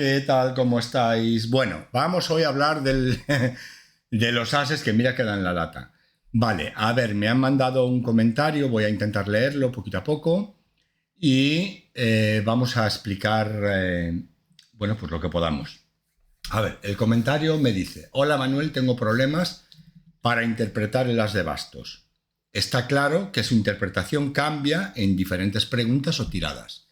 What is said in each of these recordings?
¿qué tal? ¿Cómo estáis? Bueno, vamos hoy a hablar de los ases que mira que dan la lata. Vale, a ver, me han mandado un comentario, voy a intentar leerlo poquito a poco y vamos a explicar, bueno, pues lo que podamos. A ver, el comentario me dice: hola Manuel, tengo problemas para interpretar el as de bastos. Está claro que su interpretación cambia en diferentes preguntas o tiradas.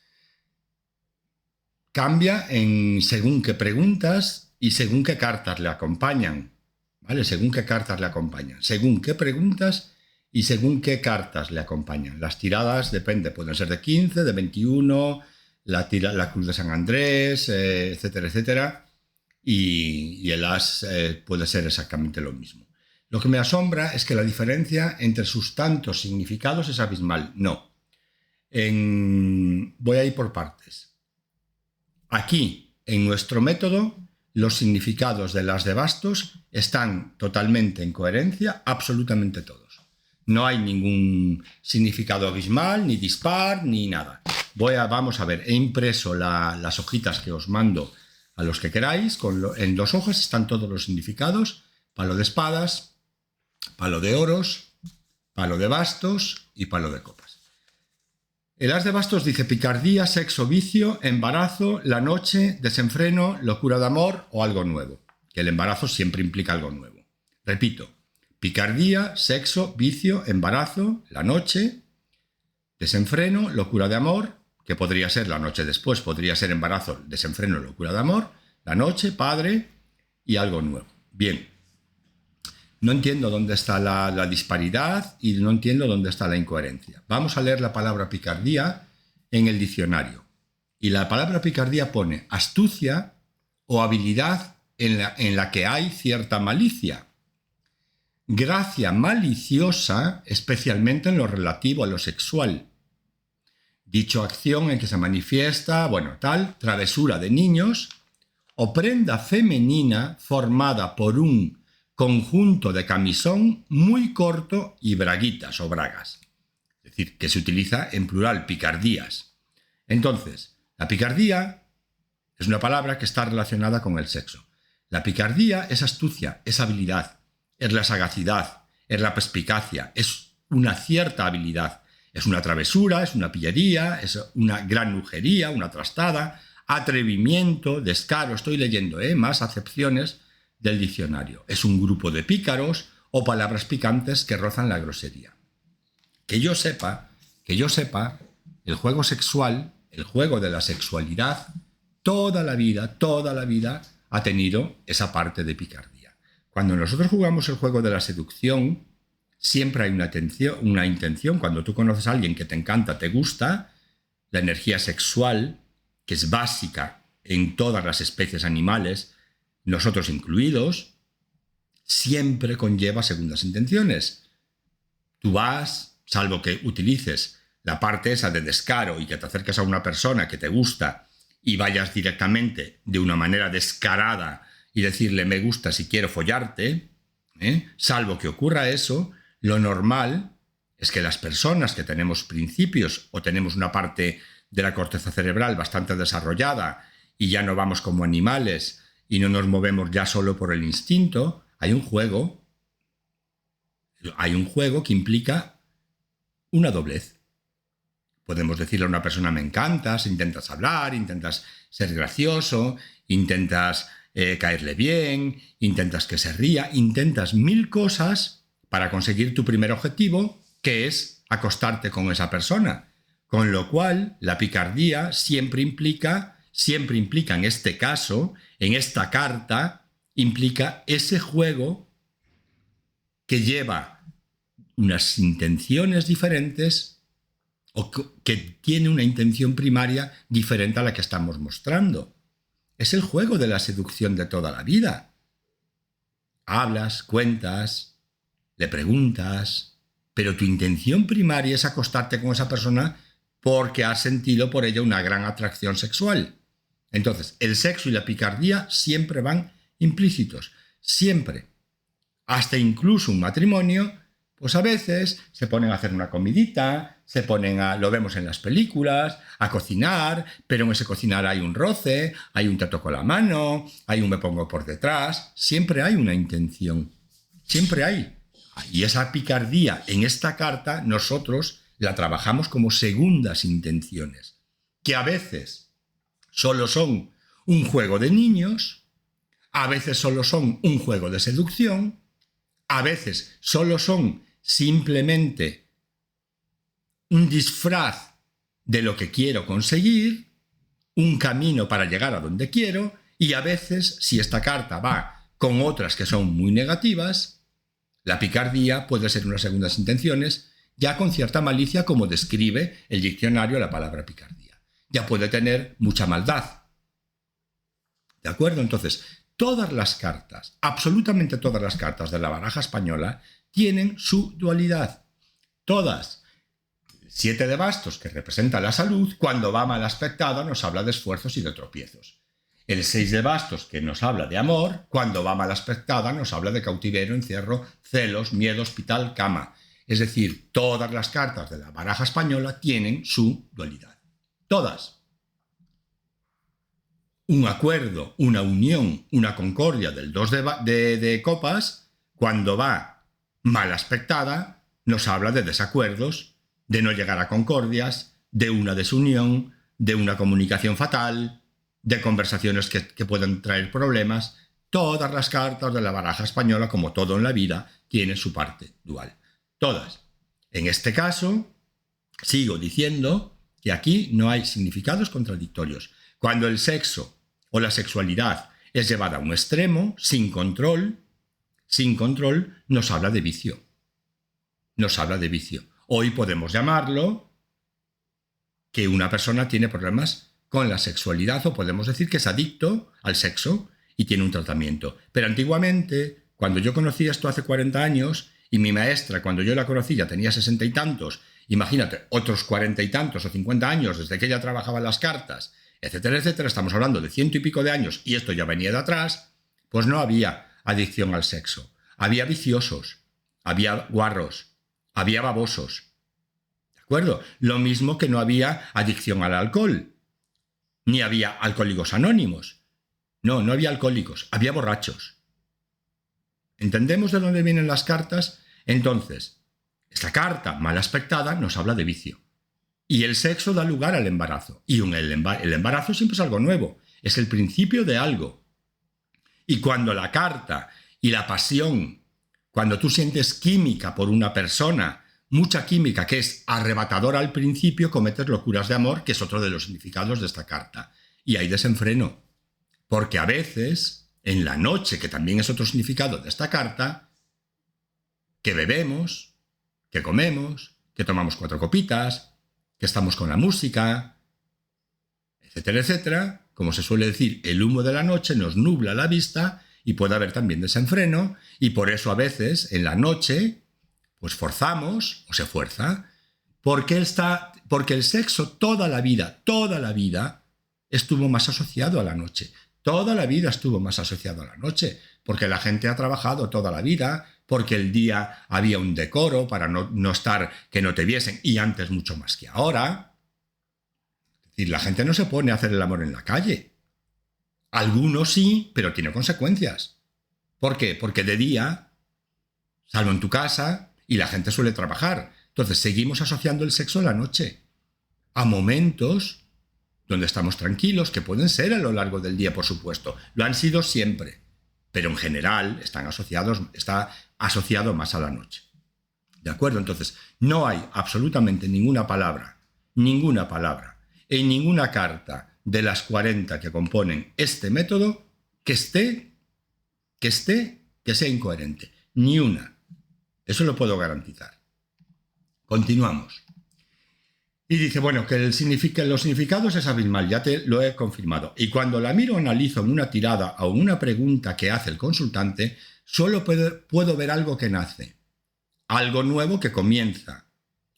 Cambia en según qué preguntas y según qué cartas le acompañan, ¿vale? Según qué cartas le acompañan, según qué preguntas y según qué cartas le acompañan. Las tiradas depende, pueden ser de 15, de 21, la cruz de San Andrés, etcétera, etcétera. Y el as puede ser exactamente lo mismo. Lo que me asombra es que la diferencia entre sus tantos significados es abismal. No. Voy a ir por partes. Aquí, en nuestro método, los significados del as de bastos están totalmente en coherencia, absolutamente todos. No hay ningún significado abismal, ni dispar, ni nada. Vamos a ver, he impreso las hojitas que os mando a los que queráis. En 2 hojas están todos los significados: palo de espadas, palo de oros, palo de bastos y palo de copas. El as de bastos dice picardía, sexo, vicio, embarazo, la noche, desenfreno, locura de amor o algo nuevo. Que el embarazo siempre implica algo nuevo. Repito, picardía, sexo, vicio, embarazo, la noche, desenfreno, locura de amor, que podría ser la noche después, podría ser embarazo, desenfreno, locura de amor, la noche, padre y algo nuevo. Bien. No entiendo dónde está la disparidad y no entiendo dónde está la incoherencia. Vamos a leer la palabra picardía en el diccionario. Y la palabra picardía pone astucia o habilidad en la que hay cierta malicia. Gracia maliciosa, especialmente en lo relativo a lo sexual. Dicho acción en que se manifiesta, travesura de niños o prenda femenina formada por un conjunto de camisón muy corto y braguitas o bragas. Es decir, que se utiliza en plural, picardías. Entonces, la picardía es una palabra que está relacionada con el sexo. La picardía es astucia, es habilidad, es la sagacidad, es la perspicacia, es una cierta habilidad. Es una travesura, es una pillería, es una granujería, una trastada, atrevimiento, descaro. Estoy leyendo más acepciones del diccionario. Es un grupo de pícaros o palabras picantes que rozan la grosería. Que yo sepa, el juego sexual, el juego de la sexualidad, toda la vida ha tenido esa parte de picardía. Cuando nosotros jugamos el juego de la seducción, siempre hay una intención. Cuando tú conoces a alguien que te encanta, te gusta, la energía sexual, que es básica en todas las especies animales, nosotros incluidos, siempre conlleva segundas intenciones. Tú vas, salvo que utilices la parte esa de descaro y que te acerques a una persona que te gusta y vayas directamente de una manera descarada y decirle me gusta si quiero follarte, salvo que ocurra eso, lo normal es que las personas que tenemos principios o tenemos una parte de la corteza cerebral bastante desarrollada y ya no vamos como animales y no nos movemos ya solo por el instinto, hay un juego que implica una doblez. Podemos decirle a una persona me encantas, intentas hablar, intentas ser gracioso, intentas caerle bien, intentas que se ría, intentas 1000 cosas para conseguir tu primer objetivo, que es acostarte con esa persona. Con lo cual, la picardía siempre implica en este caso, en esta carta, implica ese juego que lleva unas intenciones diferentes o que tiene una intención primaria diferente a la que estamos mostrando. Es el juego de la seducción de toda la vida. Hablas, cuentas, le preguntas, pero tu intención primaria es acostarte con esa persona porque has sentido por ella una gran atracción sexual. Entonces, el sexo y la picardía siempre van implícitos, siempre. Hasta incluso un matrimonio Pues a veces se ponen a hacer una comidita, lo vemos en las películas, a cocinar, pero en ese cocinar hay un roce, hay un te toco la mano, hay un me pongo por detrás, siempre hay una intención, siempre hay. Y esa picardía en esta carta nosotros la trabajamos como segundas intenciones, que a veces solo son un juego de niños, a veces solo son un juego de seducción, a veces solo son simplemente un disfraz de lo que quiero conseguir, un camino para llegar a donde quiero, y a veces, si esta carta va con otras que son muy negativas, la picardía puede ser unas segundas intenciones, ya con cierta malicia, como describe el diccionario la palabra picardía. Ya puede tener mucha maldad. ¿De acuerdo? Entonces, todas las cartas, absolutamente todas las cartas de la baraja española, tienen su dualidad. Todas. 7 de bastos, que representa la salud, cuando va mal aspectada nos habla de esfuerzos y de tropiezos. El 6 de bastos, que nos habla de amor, cuando va mal aspectada nos habla de cautiverio, encierro, celos, miedo, hospital, cama. Es decir, todas las cartas de la baraja española tienen su dualidad. Todas. Un acuerdo, una unión, una concordia del 2 de copas, cuando va mal aspectada, nos habla de desacuerdos, de no llegar a concordias, de una desunión, de una comunicación fatal, de conversaciones que pueden traer problemas. Todas las cartas de la baraja española, como todo en la vida, tienen su parte dual. Todas. En este caso, sigo diciendo que aquí no hay significados contradictorios. Cuando el sexo o la sexualidad es llevada a un extremo, sin control, nos habla de vicio. Nos habla de vicio. Hoy podemos llamarlo que una persona tiene problemas con la sexualidad, o podemos decir que es adicto al sexo y tiene un tratamiento. Pero antiguamente, cuando yo conocí esto hace 40 años, y mi maestra, cuando yo la conocí, ya tenía 60 y tantos, imagínate, otros 40 y tantos o 50 años desde que ella trabajaba las cartas, etcétera, etcétera, estamos hablando de 100 y pico de años, y esto ya venía de atrás, pues no había adicción al sexo. Había viciosos, había guarros, había babosos. ¿De acuerdo? Lo mismo que no había adicción al alcohol, ni había alcohólicos anónimos. No había alcohólicos, había borrachos. ¿Entendemos de dónde vienen las cartas? Entonces, esta carta mal aspectada nos habla de vicio. Y el sexo da lugar al embarazo. Y el embarazo siempre es algo nuevo. Es el principio de algo. Y cuando la carta y la pasión, cuando tú sientes química por una persona, mucha química que es arrebatadora al principio, cometes locuras de amor, que es otro de los significados de esta carta. Y hay desenfreno. Porque a veces, en la noche, que también es otro significado de esta carta, que bebemos, que comemos, que tomamos 4 copitas, que estamos con la música, etcétera, etcétera. Como se suele decir, el humo de la noche nos nubla la vista y puede haber también desenfreno, y por eso a veces en la noche pues forzamos, o se fuerza, porque el sexo toda la vida estuvo más asociado a la noche. Toda la vida estuvo más asociado a la noche, porque la gente ha trabajado toda la vida, porque el día había un decoro para no estar, que no te viesen, y antes mucho más que ahora. Es decir, la gente no se pone a hacer el amor en la calle. Algunos sí, pero tiene consecuencias. ¿Por qué? Porque de día, salvo en tu casa, y la gente suele trabajar. Entonces seguimos asociando el sexo a la noche, a momentos donde estamos tranquilos, que pueden ser a lo largo del día, por supuesto. Lo han sido siempre, pero en general está asociado más a la noche. ¿De acuerdo? Entonces, no hay absolutamente ninguna palabra, en ninguna carta de las 40 que componen este método que sea incoherente. Ni una. Eso lo puedo garantizar. Continuamos. Y dice, bueno, que los significados es abismal, ya te lo he confirmado. Y cuando la miro o analizo en una tirada o en una pregunta que hace el consultante, solo puedo ver algo que nace, algo nuevo que comienza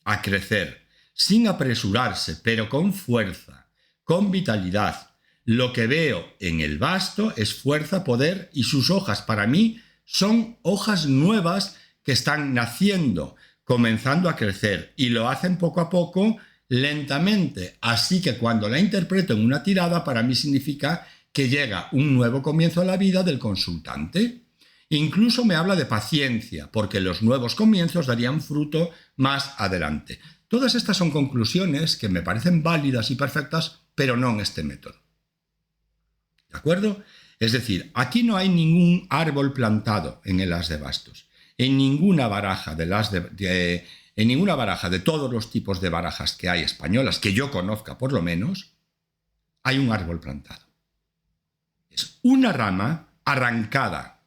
a crecer, sin apresurarse, pero con fuerza, con vitalidad. Lo que veo en el basto es fuerza, poder, y sus hojas para mí son hojas nuevas que están naciendo, comenzando a crecer, y lo hacen poco a poco, lentamente. Así que cuando la interpreto en una tirada, para mí significa que llega un nuevo comienzo a la vida del consultante. Incluso me habla de paciencia, porque los nuevos comienzos darían fruto más adelante. Todas estas son conclusiones que me parecen válidas y perfectas, pero no en este método. ¿De acuerdo? Es decir, aquí no hay ningún árbol plantado en el as de bastos. En ninguna baraja en ninguna baraja de todos los tipos de barajas que hay españolas, que yo conozca por lo menos, hay un árbol plantado. Es una rama arrancada.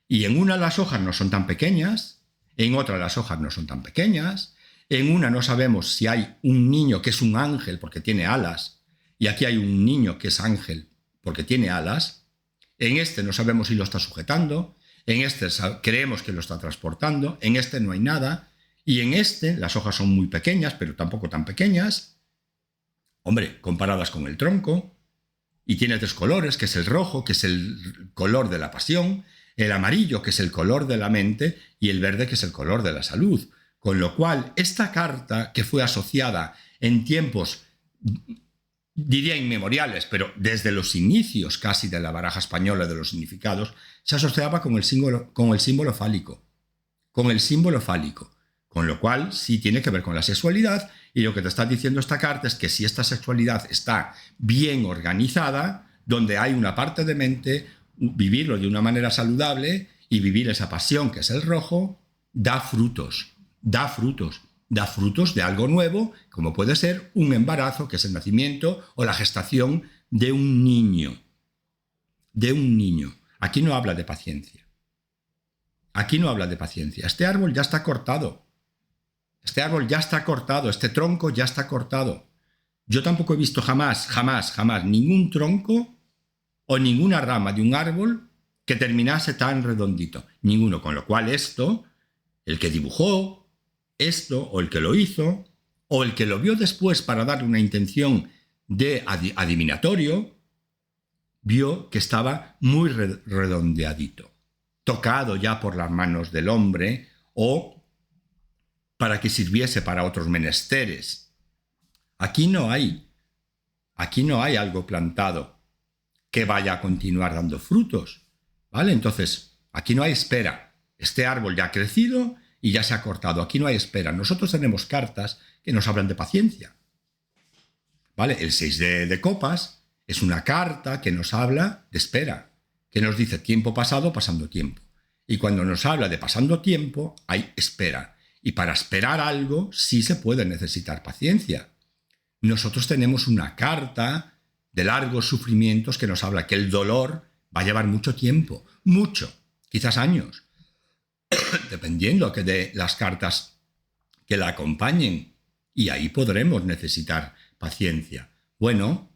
Y en una las hojas no son tan pequeñas, en otra las hojas no son tan pequeñas, en una no sabemos si hay un niño que es un ángel porque tiene alas, y aquí hay un niño que es ángel porque tiene alas, en este no sabemos si lo está sujetando, en este creemos que lo está transportando, en este no hay nada, y en este las hojas son muy pequeñas, pero tampoco tan pequeñas, hombre, comparadas con el tronco, y tiene tres colores, que es el rojo, que es el color de la pasión, el amarillo, que es el color de la mente, y el verde, que es el color de la salud. Con lo cual, esta carta, que fue asociada en tiempos, diría inmemoriales, pero desde los inicios casi de la baraja española de los significados, se asociaba con el símbolo fálico. Con el símbolo fálico. Con lo cual, sí tiene que ver con la sexualidad, y lo que te está diciendo esta carta es que si esta sexualidad está bien organizada, donde hay una parte de mente, vivirlo de una manera saludable y vivir esa pasión que es el rojo, da frutos de algo nuevo, como puede ser un embarazo, que es el nacimiento o la gestación de un niño. Aquí no habla de paciencia. Este árbol ya está cortado. Este tronco ya está cortado. Yo tampoco he visto jamás ningún tronco o ninguna rama de un árbol que terminase tan redondito. Ninguno. Con lo cual el que dibujó esto, o el que lo hizo, o el que lo vio después para darle una intención de adivinatorio, vio que estaba muy redondeadito, tocado ya por las manos del hombre, o para que sirviese para otros menesteres. Aquí no hay algo plantado que vaya a continuar dando frutos, ¿vale? Entonces, aquí no hay espera. Este árbol ya ha crecido y ya se ha cortado. Aquí no hay espera. Nosotros tenemos cartas que nos hablan de paciencia, ¿vale? El 6 de copas es una carta que nos habla de espera, que nos dice tiempo pasado, pasando tiempo. Y cuando nos habla de pasando tiempo, hay espera. Y para esperar algo sí se puede necesitar paciencia. Nosotros tenemos una carta de largos sufrimientos que nos habla que el dolor va a llevar mucho tiempo, quizás años, dependiendo de las cartas que la acompañen, y ahí podremos necesitar paciencia. Bueno,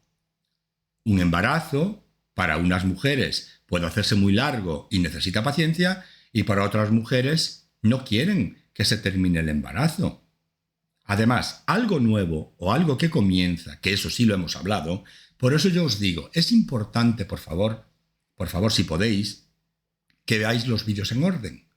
un embarazo para unas mujeres puede hacerse muy largo y necesita paciencia, y para otras mujeres no quieren que se termine el embarazo. Además, algo nuevo o algo que comienza, que eso sí lo hemos hablado, por eso yo os digo, es importante, por favor, si podéis, que veáis los vídeos en orden,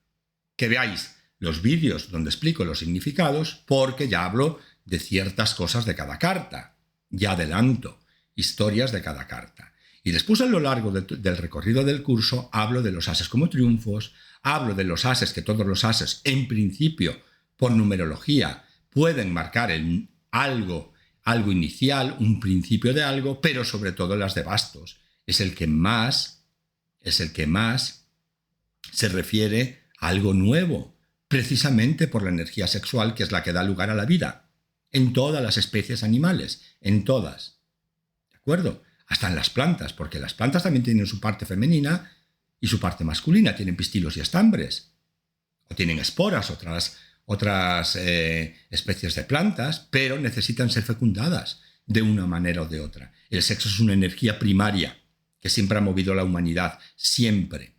que veáis los vídeos donde explico los significados, porque ya hablo de ciertas cosas de cada carta, ya adelanto, historias de cada carta. Y después a lo largo del recorrido del curso hablo de los ases como triunfos, hablo de los ases, que todos los ases, en principio, por numerología, pueden marcar algo inicial, un principio de algo, pero sobre todo las de bastos. Es el que más se refiere a algo nuevo, precisamente por la energía sexual, que es la que da lugar a la vida, en todas las especies animales, en todas. ¿De acuerdo? Hasta en las plantas, porque las plantas también tienen su parte femenina y su parte masculina, tienen pistilos y estambres, o tienen esporas, otras especies de plantas, pero necesitan ser fecundadas de una manera o de otra. El sexo es una energía primaria que siempre ha movido a la humanidad, siempre.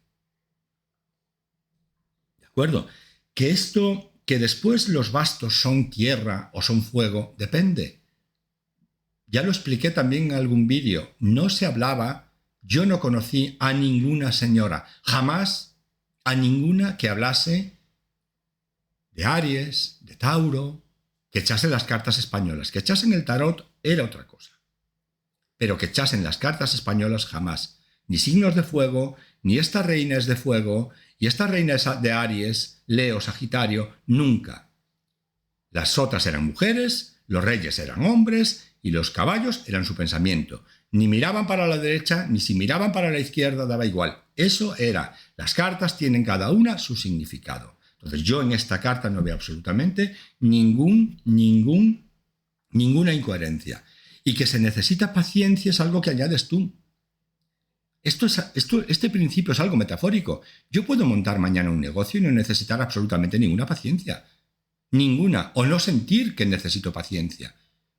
¿De acuerdo? Que después los bastos son tierra o son fuego, depende. Ya lo expliqué también en algún vídeo. No se hablaba, yo no conocí a ninguna señora, jamás a ninguna que hablase de Aries, de Tauro, que echasen las cartas españolas. Que echasen el tarot era otra cosa. Pero que echasen las cartas españolas jamás. Ni signos de fuego, ni esta reina es de fuego, y esta reina es de Aries, Leo, Sagitario, nunca. Las otras eran mujeres, los reyes eran hombres y los caballos eran su pensamiento. Ni miraban para la derecha, ni si miraban para la izquierda, daba igual. Eso era. Las cartas tienen cada una su significado. Entonces yo en esta carta no veo absolutamente ninguna incoherencia. Y que se necesita paciencia es algo que añades tú. Este principio es algo metafórico. Yo puedo montar mañana un negocio y no necesitar absolutamente ninguna paciencia. Ninguna. O no sentir que necesito paciencia.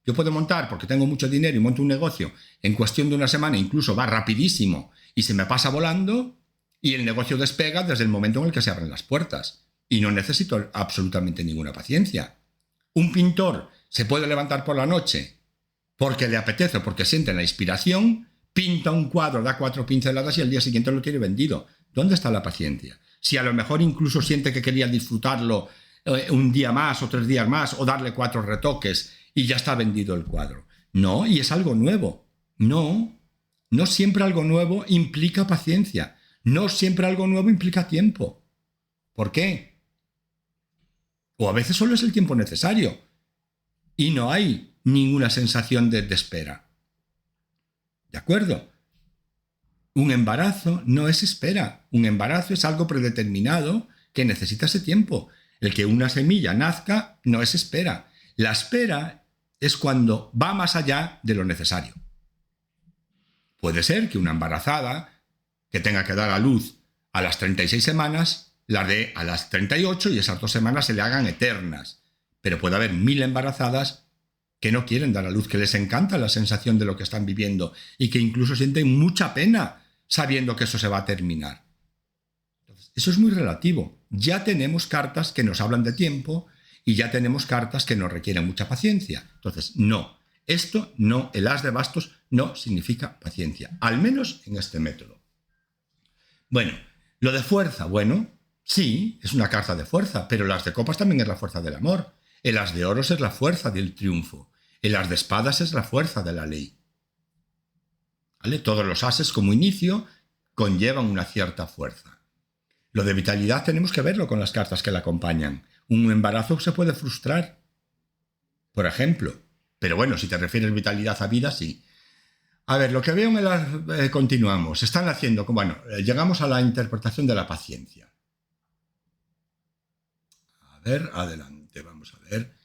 Yo puedo montar, porque tengo mucho dinero y monto un negocio, en cuestión de una semana, incluso va rapidísimo y se me pasa volando, y el negocio despega desde el momento en el que se abren las puertas. Y no necesito absolutamente ninguna paciencia. Un pintor se puede levantar por la noche porque le apetece o porque siente la inspiración, pinta un cuadro, da 4 pinceladas y al día siguiente lo tiene vendido. ¿Dónde está la paciencia? Si a lo mejor incluso siente que quería disfrutarlo un día más o 3 días más o darle 4 retoques y ya está vendido el cuadro. No, y es algo nuevo. No siempre algo nuevo implica paciencia. No siempre algo nuevo implica tiempo. ¿Por qué? O a veces solo es el tiempo necesario y no hay ninguna sensación de espera. ¿De acuerdo? Un embarazo no es espera. Un embarazo es algo predeterminado que necesita ese tiempo. El que una semilla nazca no es espera. La espera es cuando va más allá de lo necesario. Puede ser que una embarazada que tenga que dar a luz a las 36 semanas la dé a las 38 y esas 2 semanas se le hagan eternas. Pero puede haber 1000 embarazadas que no quieren dar a luz, que les encanta la sensación de lo que están viviendo y que incluso sienten mucha pena sabiendo que eso se va a terminar. Entonces, eso es muy relativo. Ya tenemos cartas que nos hablan de tiempo y ya tenemos cartas que nos requieren mucha paciencia. Entonces, no. Esto no, el as de bastos no significa paciencia, al menos en este método. Bueno, lo de fuerza, bueno, sí, es una carta de fuerza, pero el as de copas también es la fuerza del amor. El as de oros es la fuerza del triunfo. El as de espadas es la fuerza de la ley. ¿Vale? Todos los ases como inicio conllevan una cierta fuerza. Lo de vitalidad tenemos que verlo con las cartas que la acompañan. Un embarazo se puede frustrar, por ejemplo. Pero bueno, si te refieres vitalidad a vida, sí. A ver, lo que veo en el as, continuamos. Están haciendo, bueno, llegamos a la interpretación de la paciencia. A ver, adelante, vamos a ver.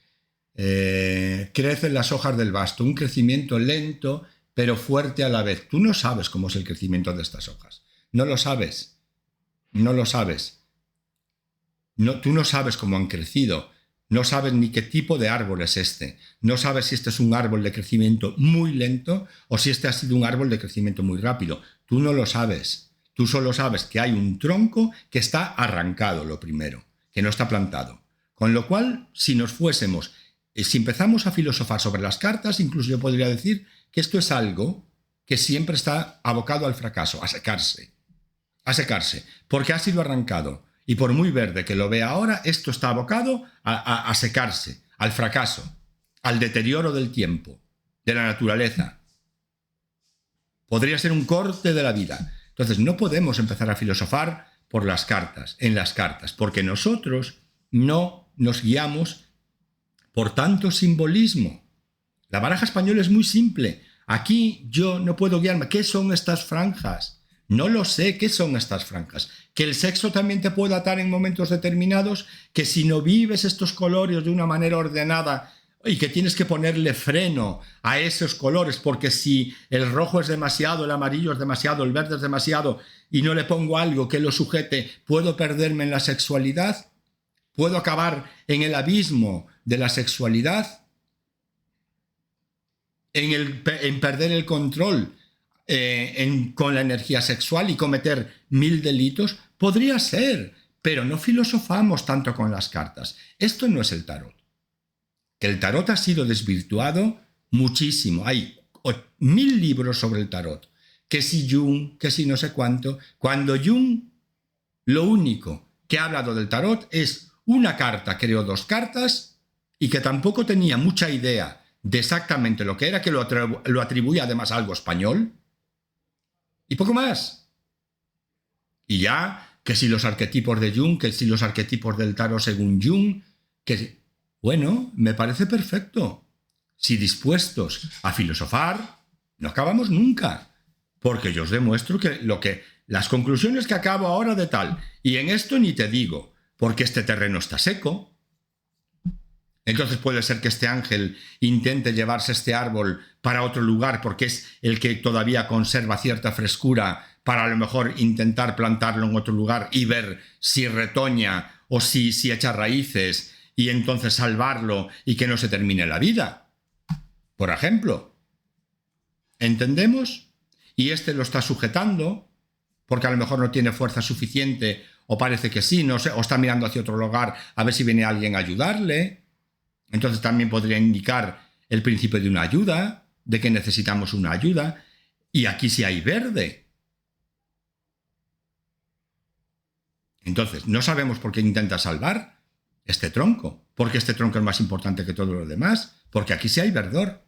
Crecen las hojas del basto, un crecimiento lento, pero fuerte a la vez. Tú no sabes cómo es el crecimiento de estas hojas. No lo sabes. No lo sabes. No, tú no sabes cómo han crecido. No sabes ni qué tipo de árbol es este. No sabes si este es un árbol de crecimiento muy lento o si este ha sido un árbol de crecimiento muy rápido. Tú no lo sabes. Tú solo sabes que hay un tronco que está arrancado, lo primero, que no está plantado. Con lo cual, si empezamos a filosofar sobre las cartas, incluso yo podría decir que esto es algo que siempre está abocado al fracaso, a secarse, porque ha sido arrancado. Y por muy verde que lo vea ahora, esto está abocado a secarse, al fracaso, al deterioro del tiempo, de la naturaleza. Podría ser un corte de la vida. Entonces no podemos empezar a filosofar en las cartas, porque nosotros no nos guiamos por tanto simbolismo. La baraja española es muy simple. Aquí yo no puedo guiarme. ¿Qué son estas franjas? No lo sé, ¿qué son estas franjas? Que el sexo también te puede atar en momentos determinados, que si no vives estos colores de una manera ordenada y que tienes que ponerle freno a esos colores, porque si el rojo es demasiado, el amarillo es demasiado, el verde es demasiado y no le pongo algo que lo sujete, ¿puedo perderme en la sexualidad? ¿Puedo acabar en el abismo de la sexualidad? ¿En perder el control con la energía sexual y cometer 1000 delitos? Podría ser, pero no filosofamos tanto con las cartas. Esto no es el tarot. Que el tarot ha sido desvirtuado muchísimo. Hay 1000 libros sobre el tarot. Que si Jung, que si no sé cuánto. Cuando Jung lo único que ha hablado del tarot es una carta creó dos cartas y que tampoco tenía mucha idea de exactamente lo que era, que lo atribuía además a algo español, y poco más. Y ya, que si los arquetipos de Jung, que si los arquetipos del tarot según Jung, que... Bueno, me parece perfecto. Si dispuestos a filosofar, no acabamos nunca. Porque yo os demuestro que las conclusiones que acabo ahora de tal, y en esto ni te digo, porque este terreno está seco. Entonces puede ser que este ángel intente llevarse este árbol para otro lugar porque es el que todavía conserva cierta frescura, para a lo mejor intentar plantarlo en otro lugar y ver si retoña o si echa raíces y entonces salvarlo y que no se termine la vida. Por ejemplo. ¿Entendemos? Y este lo está sujetando porque a lo mejor no tiene fuerza suficiente o parece que sí, no sé, o está mirando hacia otro lugar a ver si viene alguien a ayudarle. Entonces también podría indicar el principio de una ayuda, de que necesitamos una ayuda. Y aquí sí hay verde. Entonces, no sabemos por qué intenta salvar este tronco. Porque este tronco es más importante que todo lo demás. Porque aquí sí hay verdor.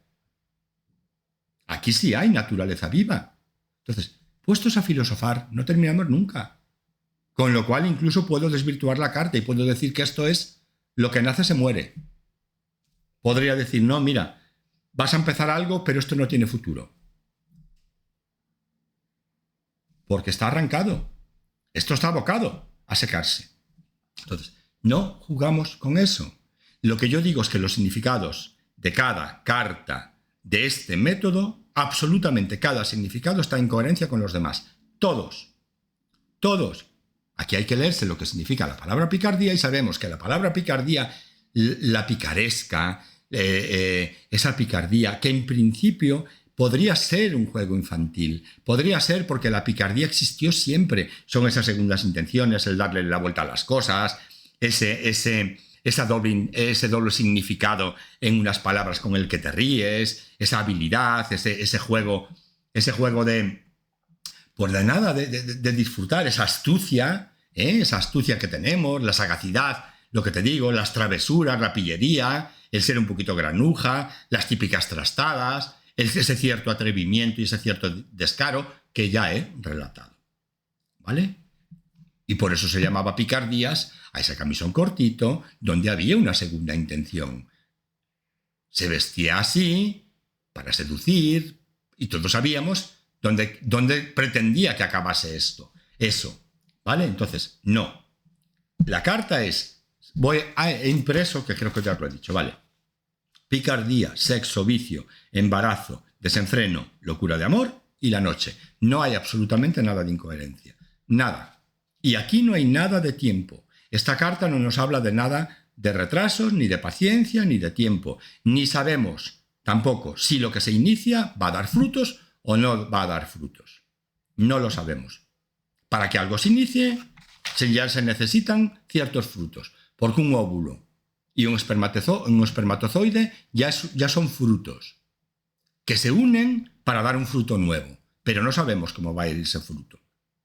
Aquí sí hay naturaleza viva. Entonces, puestos a filosofar, no terminamos nunca. Con lo cual incluso puedo desvirtuar la carta y puedo decir que esto es lo que nace se muere. Podría decir, no, mira, vas a empezar algo, pero esto no tiene futuro. Porque está arrancado. Esto está abocado a secarse. Entonces, no jugamos con eso. Lo que yo digo es que los significados de cada carta de este método, absolutamente cada significado está en coherencia con los demás. Todos. Todos. Aquí hay que leerse lo que significa la palabra picardía y sabemos que la palabra picardía, la picaresca, esa picardía, que en principio podría ser un juego infantil, podría ser porque la picardía existió siempre, son esas segundas intenciones, el darle la vuelta a las cosas, ese doble significado en unas palabras con el que te ríes, esa habilidad, ese juego de, pues de nada, de disfrutar, esa astucia que tenemos, la sagacidad, lo que te digo, las travesuras, la pillería, el ser un poquito granuja, las típicas trastadas, ese cierto atrevimiento y ese cierto descaro que ya he relatado. ¿Vale? Y por eso se llamaba picardías a ese camisón cortito donde había una segunda intención. Se vestía así para seducir y todos sabíamos dónde pretendía que acabase esto. Eso. ¿Vale? Entonces, no. La carta es... he impreso, que creo que ya lo he dicho, ¿vale? Picardía, sexo, vicio, embarazo, desenfreno, locura de amor y la noche. No hay absolutamente nada de incoherencia. Nada. Y aquí no hay nada de tiempo. Esta carta no nos habla de nada de retrasos, ni de paciencia, ni de tiempo. Ni sabemos tampoco si lo que se inicia va a dar frutos o no va a dar frutos. No lo sabemos. Para que algo se inicie, ya se necesitan ciertos frutos. Porque un óvulo y un espermatozoide ya son frutos que se unen para dar un fruto nuevo. Pero no sabemos cómo va a ir ese fruto.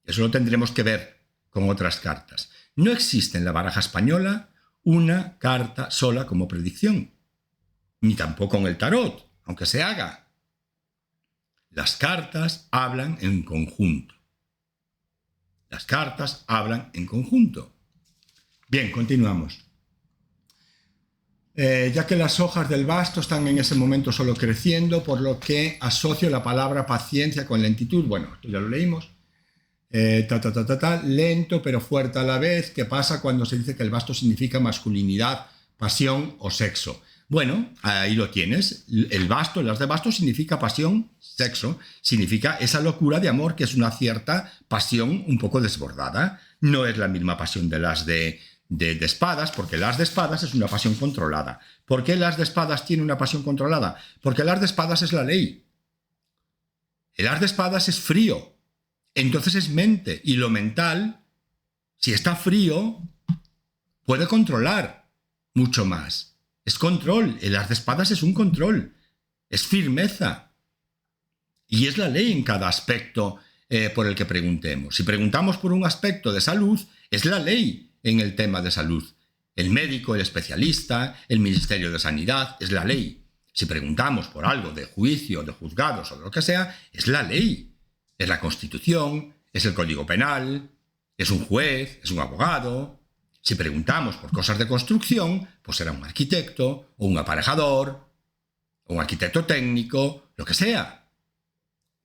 Eso lo tendremos que ver con otras cartas. No existe en la baraja española una carta sola como predicción, ni tampoco en el tarot, aunque se haga. Las cartas hablan en conjunto. Las cartas hablan en conjunto. Bien, continuamos. Ya que las hojas del basto están en ese momento solo creciendo, por lo que asocio la palabra paciencia con lentitud. Bueno, esto ya lo leímos. Lento pero fuerte a la vez. ¿Qué pasa cuando se dice que el basto significa masculinidad, pasión o sexo? Bueno, ahí lo tienes. El basto, el as de basto significa pasión, sexo. Significa esa locura de amor que es una cierta pasión un poco desbordada. No es la misma pasión del as de espadas, porque el as de espadas es una pasión controlada. ¿Por qué el as de espadas tiene una pasión controlada? Porque el as de espadas es la ley. El as de espadas es frío. Entonces es mente, y lo mental, si está frío, puede controlar mucho más. Es control, el as de espadas es un control, es firmeza. Y es la ley en cada aspecto por el que preguntemos. Si preguntamos por un aspecto de salud, es la ley en el tema de salud. El médico, el especialista, el Ministerio de Sanidad, es la ley. Si preguntamos por algo de juicio, de juzgados o de lo que sea, es la ley. Es la Constitución, es el Código Penal, es un juez, es un abogado. Si preguntamos por cosas de construcción, pues será un arquitecto o un aparejador o un arquitecto técnico, lo que sea.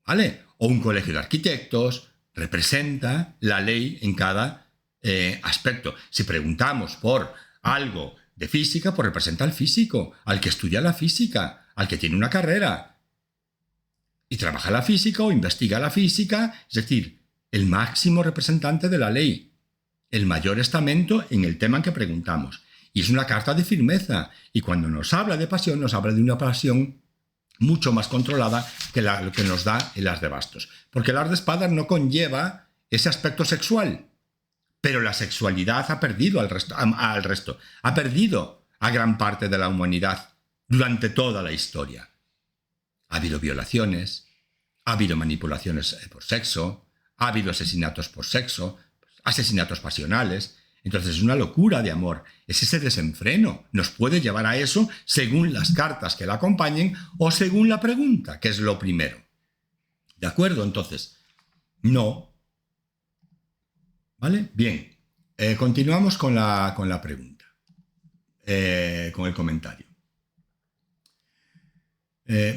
¿Vale? O un colegio de arquitectos. Representa la ley en cada aspecto. Si preguntamos por algo de física, pues representa al físico, al que estudia la física, al que tiene una carrera y trabaja la física o investiga la física, es decir, el máximo representante de la ley, el mayor estamento en el tema en que preguntamos. Y es una carta de firmeza. Y cuando nos habla de pasión, nos habla de una pasión mucho más controlada que lo que nos da el as de bastos. Porque el as de espadas no conlleva ese aspecto sexual. Pero la sexualidad ha perdido al resto, ha perdido a gran parte de la humanidad durante toda la historia. Ha habido violaciones, ha habido manipulaciones por sexo, ha habido asesinatos por sexo, asesinatos pasionales. Entonces es una locura de amor, es ese desenfreno. Nos puede llevar a eso según las cartas que la acompañen o según la pregunta, que es lo primero. ¿De acuerdo? Entonces, no. ¿Vale? Bien. Continuamos con la pregunta, con el comentario.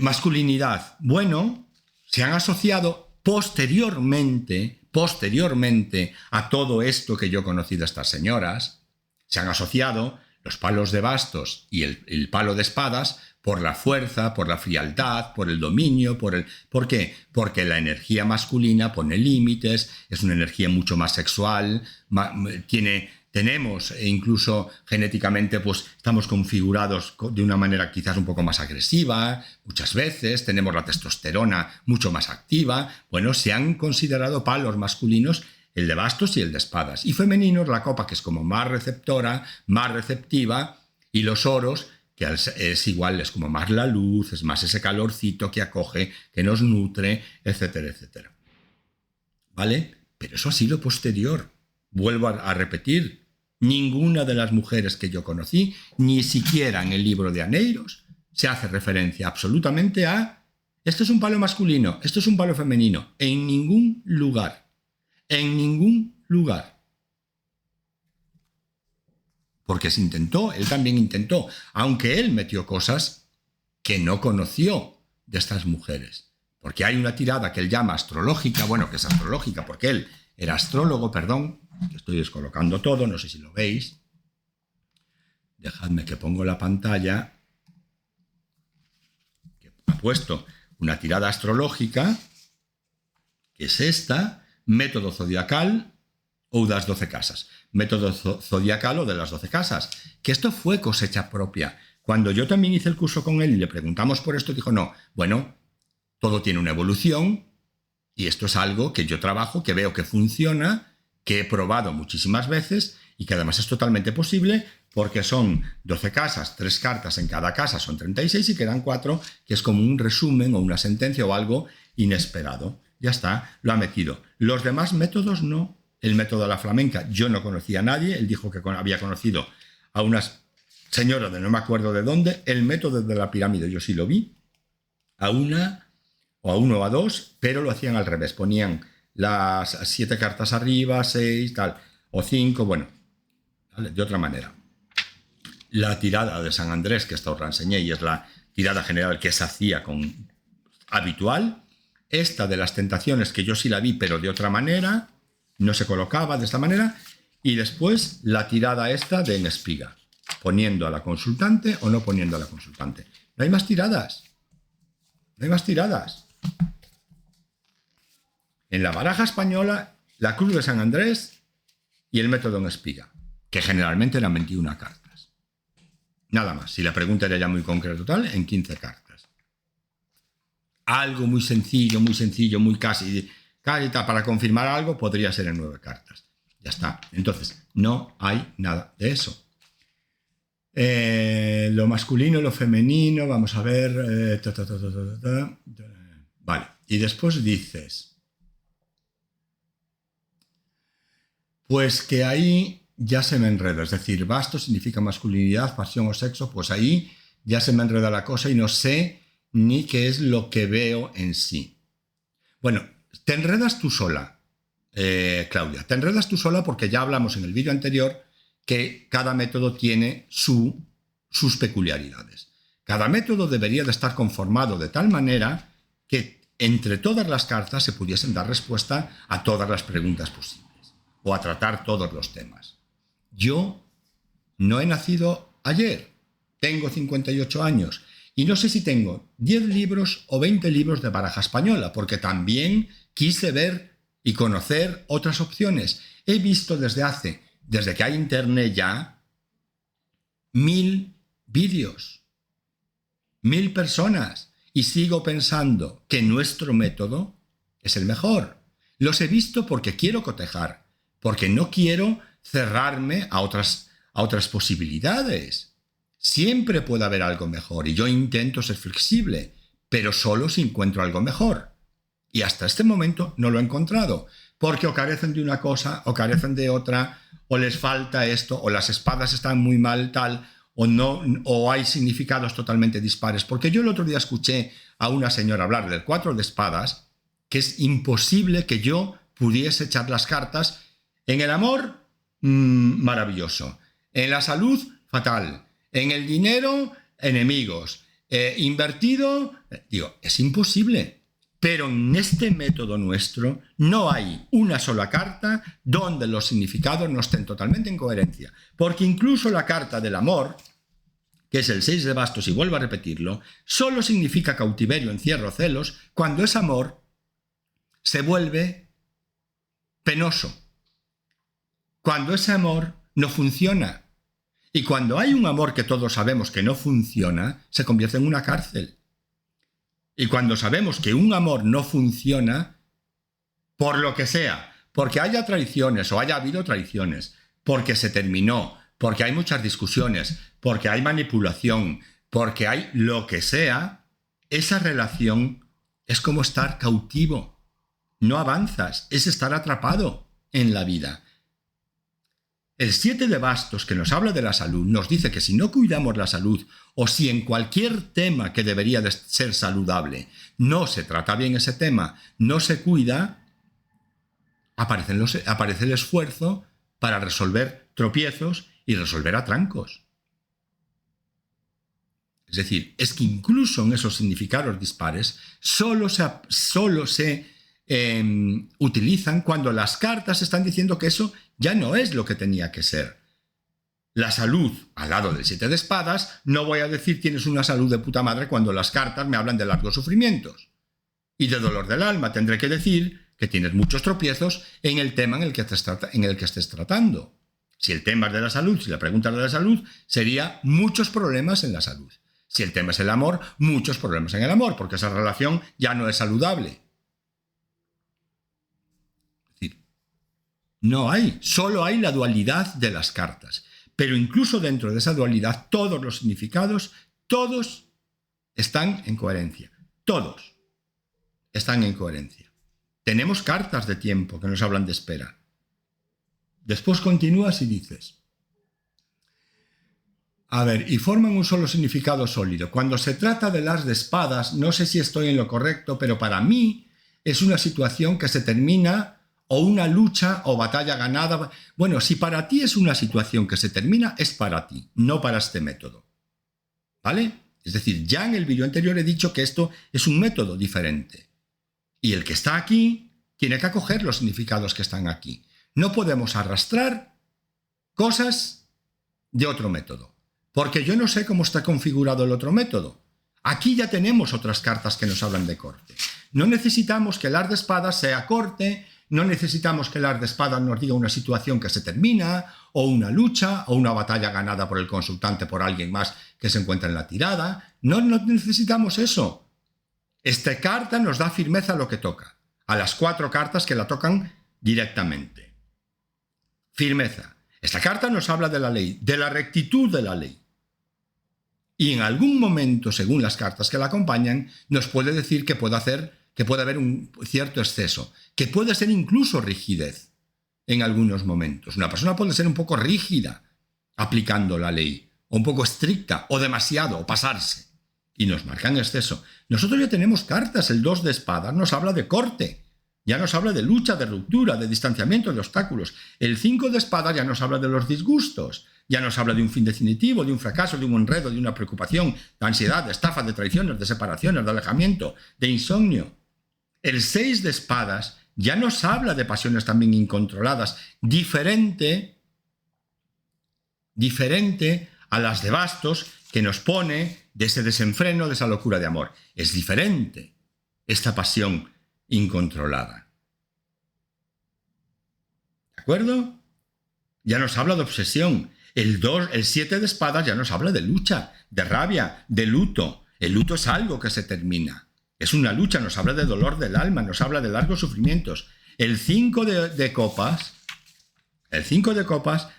Masculinidad. Bueno, se han asociado posteriormente a todo esto que yo conocí de estas señoras, se han asociado los palos de bastos y el palo de espadas por la fuerza, por la frialdad, por el dominio, ¿por qué? Porque la energía masculina pone límites, es una energía mucho más sexual, tenemos, e incluso genéticamente, pues estamos configurados de una manera quizás un poco más agresiva, muchas veces tenemos la testosterona mucho más activa. Bueno, se han considerado palos masculinos el de bastos y el de espadas, y femeninos la copa, que es como más receptora, más receptiva, y los oros, que es igual, es como más la luz, es más ese calorcito que acoge, que nos nutre, etcétera, etcétera. ¿Vale? Pero eso ha sido posterior. Vuelvo a repetir, ninguna de las mujeres que yo conocí, ni siquiera en el libro de Aneiros, se hace referencia absolutamente a esto es un palo masculino, esto es un palo femenino. En ningún lugar. En ningún lugar. Porque se intentó, él también intentó, aunque él metió cosas que no conoció de estas mujeres. Porque hay una tirada que él llama astrológica, bueno, que es astrológica porque él era astrólogo, perdón, que estoy descolocando todo, no sé si lo veis. Dejadme que pongo la pantalla, que ha puesto una tirada astrológica, que es esta, método zodiacal o das 12 casas. Método zodiacal o de las 12 casas, que esto fue cosecha propia. Cuando yo también hice el curso con él y le preguntamos por esto, dijo, no, bueno, todo tiene una evolución y esto es algo que yo trabajo, que veo que funciona, que he probado muchísimas veces y que además es totalmente posible porque son 12 casas, 3 cartas en cada casa, son 36 y quedan 4, que es como un resumen o una sentencia o algo inesperado. Ya está, lo ha metido. Los demás métodos no. El método de la flamenca, yo no conocía a nadie, él dijo que había conocido a unas señoras de no me acuerdo de dónde. El método de la pirámide yo sí lo vi, a una o a uno o a dos, pero lo hacían al revés, ponían las 7 cartas arriba, 6, tal, o 5, bueno, ¿vale? De otra manera. La tirada de San Andrés, que esta os la enseñé y es la tirada general que se hacía habitual. Esta de las tentaciones, que yo sí la vi, pero de otra manera, no se colocaba de esta manera. Y después la tirada esta de en espiga, poniendo a la consultante o no poniendo a la consultante. No hay más tiradas. No hay más tiradas. En la baraja española, la cruz de San Andrés y el método en espiga, que generalmente eran 21 cartas. Nada más. Si la pregunta era ya muy concreta, tal, en 15 cartas. Algo muy sencillo, muy casi para confirmar algo, podría ser en 9 cartas. Ya está. Entonces, no hay nada de eso. Lo masculino, lo femenino, vamos a ver. Vale. Y después dices, pues que ahí ya se me enreda. Es decir, bastos significa masculinidad, pasión o sexo, pues ahí ya se me enreda la cosa y no sé ni qué es lo que veo en sí. Bueno, te enredas tú sola, Claudia. Te enredas tú sola porque ya hablamos en el vídeo anterior que cada método tiene sus peculiaridades. Cada método debería de estar conformado de tal manera que entre todas las cartas se pudiesen dar respuesta a todas las preguntas posibles o a tratar todos los temas. Yo no he nacido ayer, tengo 58 años y no sé si tengo 10 libros o 20 libros de baraja española, porque también quise ver y conocer otras opciones. He visto desde que hay internet ya, 1000 vídeos, 1000 personas, y sigo pensando que nuestro método es el mejor. Los he visto porque quiero cotejar, porque no quiero cerrarme a otras posibilidades. Siempre puede haber algo mejor y yo intento ser flexible, pero solo si encuentro algo mejor. Y hasta este momento no lo he encontrado, porque o carecen de una cosa o carecen de otra, o les falta esto, o las espadas están muy mal tal, o no, o hay significados totalmente dispares. Porque yo el otro día escuché a una señora hablar del 4 de espadas, que es imposible que yo pudiese echar las cartas. En el amor, maravilloso. En la salud, fatal. En el dinero, enemigos. Invertido, digo, es imposible. Pero en este método nuestro no hay una sola carta donde los significados no estén totalmente en coherencia. Porque incluso la carta del amor, que es el 6 de bastos, y vuelvo a repetirlo, solo significa cautiverio, encierro, celos, cuando ese amor se vuelve penoso. Cuando ese amor no funciona. Y cuando hay un amor que todos sabemos que no funciona, se convierte en una cárcel. Y cuando sabemos que un amor no funciona, por lo que sea, porque haya traiciones o haya habido traiciones, porque se terminó, porque hay muchas discusiones, porque hay manipulación, porque hay lo que sea, esa relación es como estar cautivo. No avanzas, es estar atrapado en la vida. El 7 de bastos, que nos habla de la salud, nos dice que si no cuidamos la salud, o si en cualquier tema que debería de ser saludable no se trata bien ese tema, no se cuida, aparece el esfuerzo para resolver tropiezos y resolver atrancos. Es decir, es que incluso en esos significados dispares solo se utilizan cuando las cartas están diciendo que eso ya no es lo que tenía que ser. La salud, al lado del 7 de espadas, no voy a decir tienes una salud de puta madre cuando las cartas me hablan de largos sufrimientos. Y de dolor del alma tendré que decir que tienes muchos tropiezos en el tema en el que estés tratando. Si el tema es de la salud, si la pregunta es de la salud, sería muchos problemas en la salud. Si el tema es el amor, muchos problemas en el amor, porque esa relación ya no es saludable. No hay, solo hay la dualidad de las cartas. Pero incluso dentro de esa dualidad, todos los significados, todos están en coherencia. Todos están en coherencia. Tenemos cartas de tiempo que nos hablan de espera. Después continúas y dices, a ver, y forman un solo significado sólido. Cuando se trata del as de espadas, no sé si estoy en lo correcto, pero para mí es una situación que se termina o una lucha o batalla ganada. Bueno, si para ti es una situación que se termina, es para ti, no para este método. ¿Vale? Es decir, ya en el vídeo anterior he dicho que esto es un método diferente. Y el que está aquí tiene que acoger los significados que están aquí. No podemos arrastrar cosas de otro método, porque yo no sé cómo está configurado el otro método. Aquí ya tenemos otras cartas que nos hablan de corte. No necesitamos que el as de espadas sea corte. No necesitamos que el as de espadas nos diga una situación que se termina, o una lucha, o una batalla ganada por el consultante por alguien más que se encuentra en la tirada. No necesitamos eso. Esta carta nos da firmeza a lo que toca, a las 4 cartas que la tocan directamente. Firmeza. Esta carta nos habla de la ley, de la rectitud de la ley. Y en algún momento, según las cartas que la acompañan, nos puede decir que puede haber un cierto exceso, que puede ser incluso rigidez en algunos momentos. Una persona puede ser un poco rígida aplicando la ley, o un poco estricta, o demasiado, o pasarse. Y nos marcan exceso. Nosotros ya tenemos cartas. El 2 de espadas nos habla de corte. Ya nos habla de lucha, de ruptura, de distanciamiento, de obstáculos. El 5 de espadas ya nos habla de los disgustos. Ya nos habla de un fin definitivo, de un fracaso, de un enredo, de una preocupación, de ansiedad, de estafa, de traiciones, de separaciones, de alejamiento, de insomnio. El 6 de espadas ya nos habla de pasiones también incontroladas, diferente a las de bastos que nos pone de ese desenfreno, de esa locura de amor. Es diferente esta pasión incontrolada. ¿De acuerdo? Ya nos habla de obsesión. El 7 de espadas ya nos habla de lucha, de rabia, de luto. El luto es algo que se termina. Es una lucha, nos habla de dolor del alma, nos habla de largos sufrimientos. El 5 de copas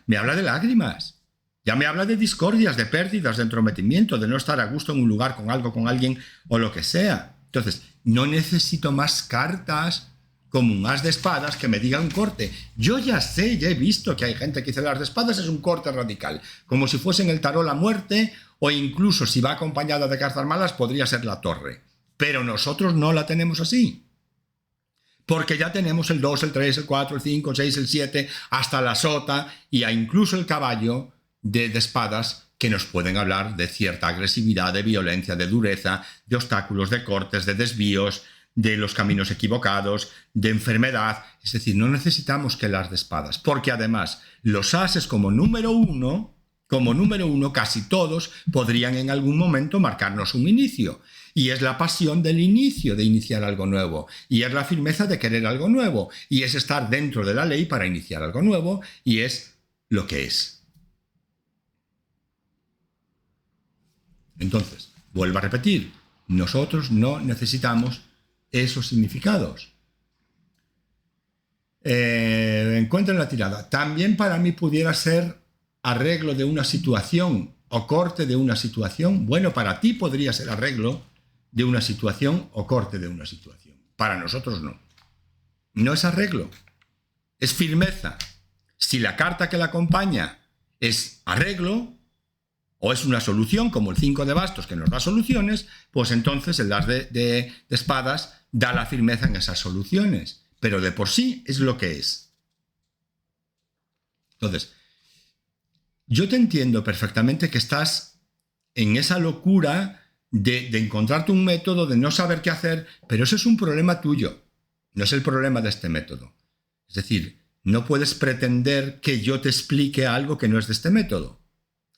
me habla de lágrimas. Ya me habla de discordias, de pérdidas, de entrometimiento, de no estar a gusto en un lugar con algo, con alguien o lo que sea. Entonces, no necesito más cartas como un as de espadas que me diga un corte. Yo ya sé, ya he visto que hay gente que dice las de espadas es un corte radical, como si fuese en el tarot la muerte, o incluso si va acompañada de cartas malas podría ser la torre. Pero nosotros no la tenemos así. Porque ya tenemos el 2, el 3, el 4, el 5, el 6, el 7, hasta la sota y incluso el caballo de espadas que nos pueden hablar de cierta agresividad, de violencia, de dureza, de obstáculos, de cortes, de desvíos, de los caminos equivocados, de enfermedad. Es decir, no necesitamos que las de espadas, porque además los ases como número uno, casi todos podrían en algún momento marcarnos un inicio. Y es la pasión del inicio, de iniciar algo nuevo. Y es la firmeza de querer algo nuevo. Y es estar dentro de la ley para iniciar algo nuevo. Y es lo que es. Entonces, vuelvo a repetir, nosotros no necesitamos esos significados. Encuentren la tirada. También para mí pudiera ser arreglo de una situación o corte de una situación. Bueno, para ti podría ser arreglo de una situación o corte de una situación. Para nosotros no. No es arreglo, es firmeza. Si la carta que la acompaña es arreglo, o es una solución, como el 5 de bastos que nos da soluciones, pues entonces el as de espadas da la firmeza en esas soluciones. Pero de por sí es lo que es. Entonces, yo te entiendo perfectamente que estás en esa locura de encontrarte un método, de no saber qué hacer, pero eso es un problema tuyo, no es el problema de este método. Es decir, no puedes pretender que yo te explique algo que no es de este método.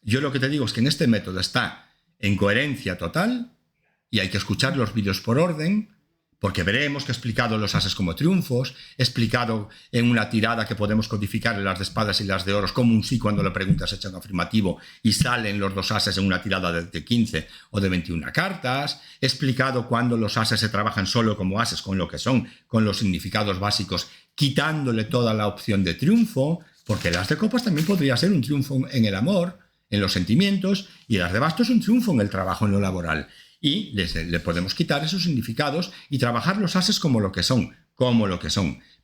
Yo lo que te digo es que en este método está en coherencia total y hay que escuchar los vídeos por orden, porque veremos que he explicado los ases como triunfos, he explicado en una tirada que podemos codificar en las de espadas y las de oros como un sí cuando la pregunta se echa en afirmativo y salen los dos ases en una tirada de 15 o de 21 cartas, he explicado cuando los ases se trabajan solo como ases con lo que son, con los significados básicos, quitándole toda la opción de triunfo, porque las de copas también podría ser un triunfo en el amor, en los sentimientos, y las de bastos un triunfo en el trabajo, en lo laboral. Y le podemos quitar esos significados y trabajar los ases como lo que son.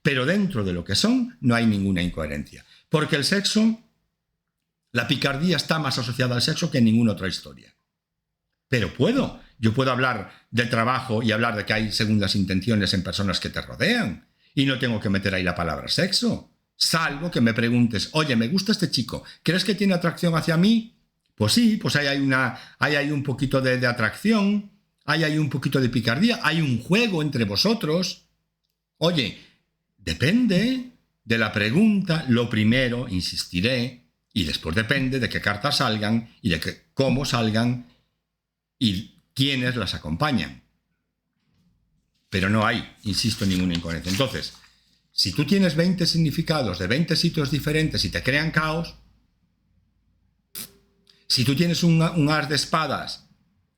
Pero dentro de lo que son no hay ninguna incoherencia. Porque el sexo, la picardía está más asociada al sexo que en ninguna otra historia. Pero yo puedo hablar del trabajo y hablar de que hay segundas intenciones en personas que te rodean. Y no tengo que meter ahí la palabra sexo. Salvo que me preguntes, oye, me gusta este chico, ¿crees que tiene atracción hacia mí? Pues sí, pues hay ahí un poquito de atracción, hay ahí un poquito de picardía, hay un juego entre vosotros. Oye, depende de la pregunta, lo primero, insistiré, y después depende de qué cartas salgan y de cómo salgan y quiénes las acompañan. Pero no hay, insisto, ninguna incoherencia. Entonces, si tú tienes 20 significados de 20 sitios diferentes y te crean caos, si tú tienes un as de espadas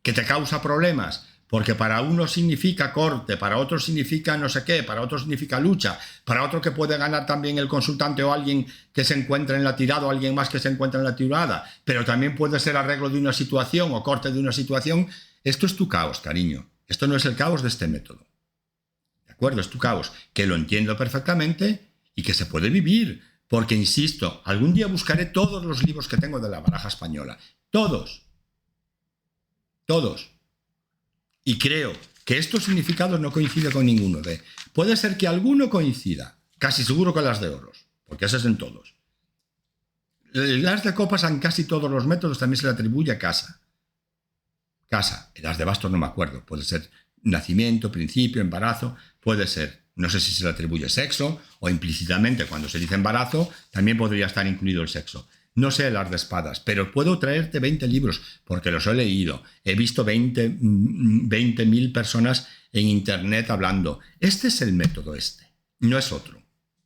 que te causa problemas, porque para uno significa corte, para otro significa no sé qué, para otro significa lucha, para otro que puede ganar también el consultante o alguien que se encuentra en la tirada o alguien más que se encuentra en la tirada, pero también puede ser arreglo de una situación o corte de una situación, esto es tu caos, cariño. Esto no es el caos de este método. ¿De acuerdo? Es tu caos, que lo entiendo perfectamente y que se puede vivir, porque, insisto, algún día buscaré todos los libros que tengo de la baraja española. Todos. Y creo que estos significados no coinciden con ninguno de. Puede ser que alguno coincida, casi seguro con las de oros, porque esas en todos. Las de copas en casi todos los métodos también se le atribuye a casa. Las de bastos no me acuerdo. Puede ser nacimiento, principio, embarazo, puede ser. No sé si se le atribuye sexo o implícitamente cuando se dice embarazo también podría estar incluido el sexo. No sé las de espadas, pero puedo traerte 20 libros porque los he leído. He visto 20.000 personas en internet hablando. Este es el método no es otro.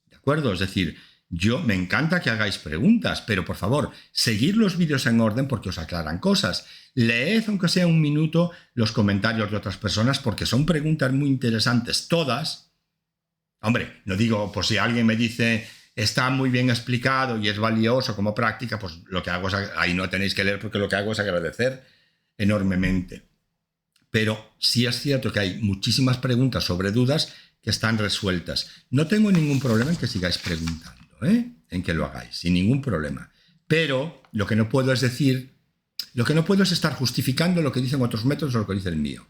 ¿De acuerdo? Es decir, me encanta que hagáis preguntas, pero por favor, seguid los vídeos en orden porque os aclaran cosas. Leed, aunque sea un minuto, los comentarios de otras personas porque son preguntas muy interesantes, todas. Hombre, no digo, por si alguien me dice está muy bien explicado y es valioso como práctica, pues lo que hago es, ahí no tenéis que leer porque lo que hago es agradecer enormemente. Pero sí es cierto que hay muchísimas preguntas sobre dudas que están resueltas. No tengo ningún problema en que sigáis preguntando, en que lo hagáis, sin ningún problema. Pero lo que no puedo es estar justificando lo que dicen otros métodos o lo que dice el mío.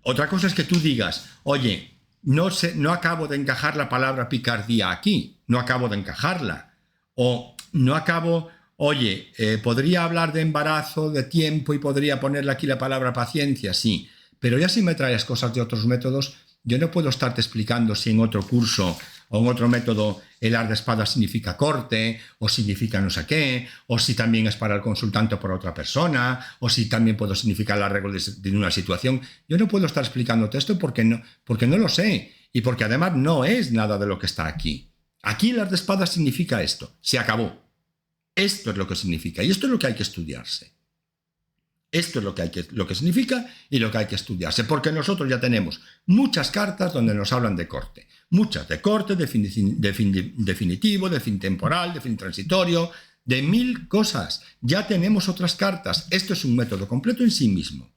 Otra cosa es que tú digas, oye, no acabo de encajar la palabra picardía aquí, no acabo de encajarla. O no acabo, oye, podría hablar de embarazo, de tiempo y podría ponerle aquí la palabra paciencia, sí. Pero ya si me traes cosas de otros métodos, yo no puedo estarte explicando si en otro curso o en otro método el as de espadas significa corte, o significa no sé qué, o si también es para el consultante o para otra persona, o si también puedo significar la regla de una situación. Yo no puedo estar explicándote esto porque no lo sé, y porque además no es nada de lo que está aquí. Aquí el as de espadas significa esto, se acabó. Esto es lo que significa, y esto es lo que hay que estudiarse. Esto es lo que significa y lo que hay que estudiarse, porque nosotros ya tenemos muchas cartas donde nos hablan de corte. Muchas de corte, de fin definitivo, de fin temporal, de fin transitorio, de 1000 cosas. Ya tenemos otras cartas. Esto es un método completo en sí mismo.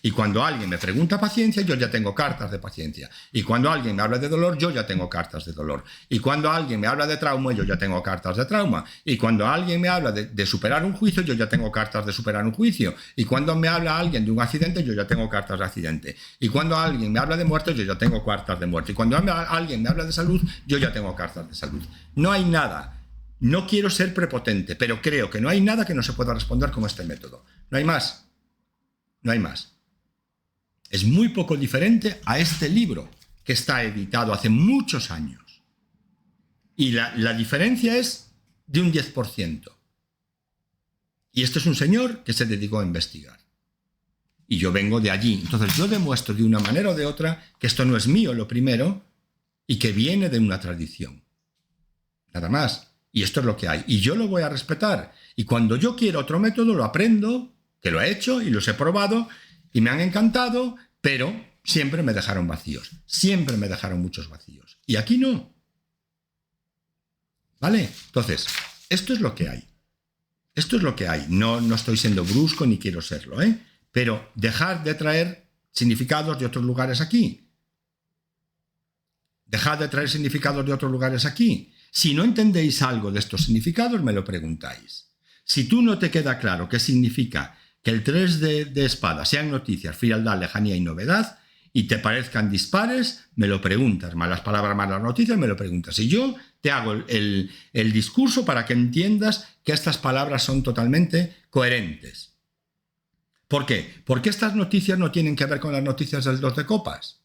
Y cuando alguien me pregunta paciencia, yo ya tengo cartas de paciencia. Y cuando alguien me habla de dolor, yo ya tengo cartas de dolor. Y cuando alguien me habla de trauma, yo ya tengo cartas de trauma. Y cuando alguien me habla de superar un juicio, yo ya tengo cartas de superar un juicio. Y cuando me habla alguien de un accidente, yo ya tengo cartas de accidente. Y cuando alguien me habla de muerte, yo ya tengo cartas de muerte. Y cuando alguien me habla de salud, yo ya tengo cartas de salud. No hay nada. No quiero ser prepotente, pero creo que no hay nada que no se pueda responder con este método. No hay más. No hay más. Es muy poco diferente a este libro que está editado hace muchos años. Y la diferencia es de un 10%. Y este es un señor que se dedicó a investigar. Y yo vengo de allí. Entonces yo demuestro de una manera o de otra que esto no es mío, lo primero, y que viene de una tradición. Nada más. Y esto es lo que hay. Y yo lo voy a respetar. Y cuando yo quiero otro método, lo aprendo, que lo he hecho y los he probado y me han encantado, pero siempre me dejaron vacíos. Siempre me dejaron muchos vacíos. Y aquí no. ¿Vale? Entonces, esto es lo que hay. Esto es lo que hay. No estoy siendo brusco ni quiero serlo, pero dejar de traer significados de otros lugares aquí. Dejad de traer significados de otros lugares aquí. Si no entendéis algo de estos significados, me lo preguntáis. Si tú no te queda claro qué significa que el 3 de espadas sean noticias, frialdad, lejanía y novedad, y te parezcan dispares, me lo preguntas. Más las palabras, más las noticias, me lo preguntas. Y yo te hago el discurso para que entiendas que estas palabras son totalmente coherentes. ¿Por qué? Porque estas noticias no tienen que ver con las noticias del 2 de copas.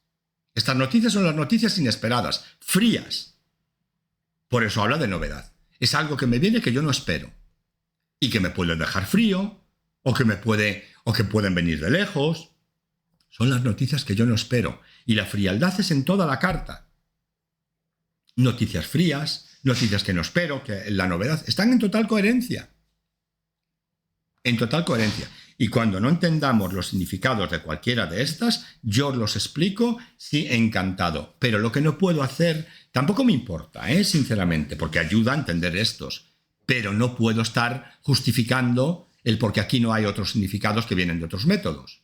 Estas noticias son las noticias inesperadas, frías. Por eso habla de novedad. Es algo que me viene que yo no espero. Y que me puede dejar frío, o que pueden venir de lejos. Son las noticias que yo no espero. Y la frialdad es en toda la carta. Noticias frías, noticias que no espero, que la novedad, están en total coherencia. En total coherencia. Y cuando no entendamos los significados de cualquiera de estas, yo los explico, sí, encantado. Pero lo que no puedo hacer, tampoco me importa, sinceramente, porque ayuda a entender estos. Pero no puedo estar justificando el por qué aquí no hay otros significados que vienen de otros métodos.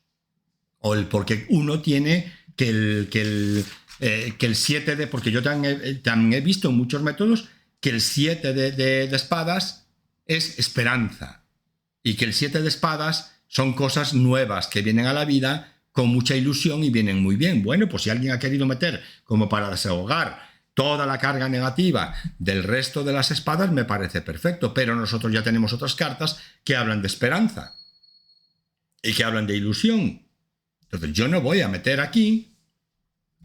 O el por qué uno tiene que que el 7 de... Porque yo también he visto en muchos métodos que el 7 de espadas es esperanza. Y que el 7 de espadas son cosas nuevas que vienen a la vida con mucha ilusión y vienen muy bien. Bueno, pues si alguien ha querido meter como para desahogar toda la carga negativa del resto de las espadas, me parece perfecto. Pero nosotros ya tenemos otras cartas que hablan de esperanza y que hablan de ilusión. Entonces yo no voy a meter aquí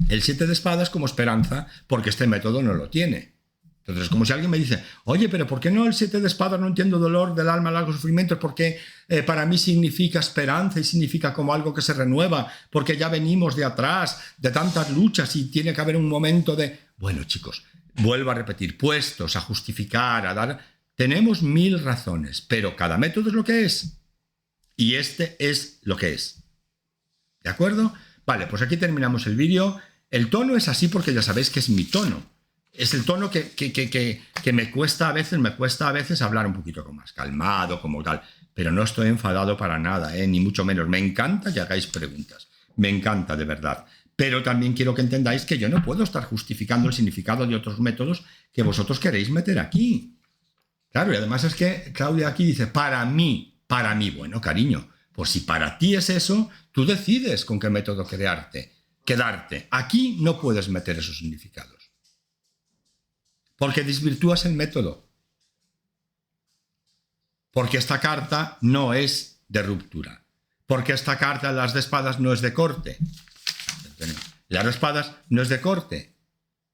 el 7 de espadas como esperanza porque este método no lo tiene. Entonces es como si alguien me dice, oye, pero ¿por qué no el 7 de espadas? No entiendo dolor del alma, largos sufrimientos, porque para mí significa esperanza y significa como algo que se renueva, porque ya venimos de atrás, de tantas luchas y tiene que haber un momento de... Bueno, chicos, vuelvo a repetir, puestos a justificar, a dar... Tenemos 1000 razones, pero cada método es lo que es. Y este es lo que es. ¿De acuerdo? Vale, pues aquí terminamos el vídeo. El tono es así porque ya sabéis que es mi tono. Es el tono que me cuesta a veces hablar un poquito como más calmado, como tal. Pero no estoy enfadado para nada, ni mucho menos. Me encanta que hagáis preguntas. Me encanta, de verdad. Pero también quiero que entendáis que yo no puedo estar justificando el significado de otros métodos que vosotros queréis meter aquí. Claro, y además es que Claudia aquí dice, para mí. Bueno, cariño, pues si para ti es eso, tú decides con qué método quedarte. Aquí no puedes meter esos significados. Porque desvirtúas el método. Porque esta carta no es de ruptura. Porque esta carta, las de espadas, no es de corte. Las de espadas no es de corte.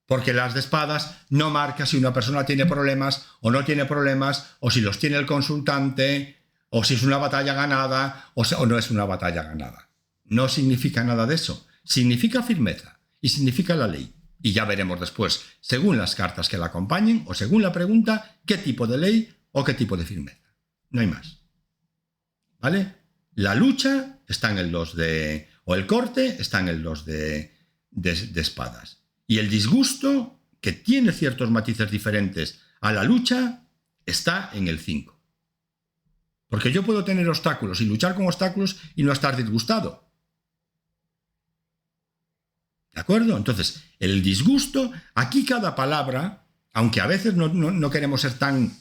Porque las de espadas no marca si una persona tiene problemas o no tiene problemas, o si los tiene el consultante, o si es una batalla ganada o no es una batalla ganada. No significa nada de eso. Significa firmeza y significa la ley. Y ya veremos después, según las cartas que la acompañen o según la pregunta, qué tipo de ley o qué tipo de firmeza. No hay más. ¿Vale? La lucha está en el 2 de... o el corte está en el 2 de espadas. Y el disgusto, que tiene ciertos matices diferentes a la lucha, está en el 5. Porque yo puedo tener obstáculos y luchar con obstáculos y no estar disgustado. ¿De acuerdo? Entonces, el disgusto, aquí cada palabra, aunque a veces no queremos ser tan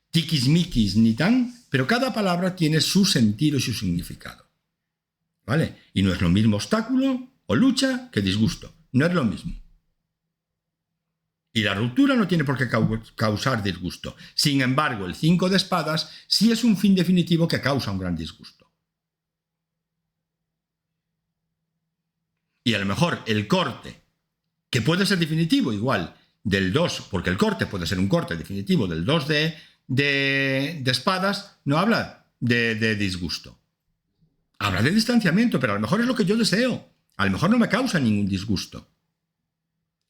tiquismiquis ni tan, pero cada palabra tiene su sentido y su significado. ¿Vale? Y no es lo mismo obstáculo o lucha que disgusto. No es lo mismo. Y la ruptura no tiene por qué causar disgusto. Sin embargo, el 5 de espadas sí es un fin definitivo que causa un gran disgusto. Y a lo mejor el corte, que puede ser definitivo igual, del 2, porque el corte puede ser un corte definitivo del 2 de espadas, no habla de disgusto. Habla de distanciamiento, pero a lo mejor es lo que yo deseo. A lo mejor no me causa ningún disgusto.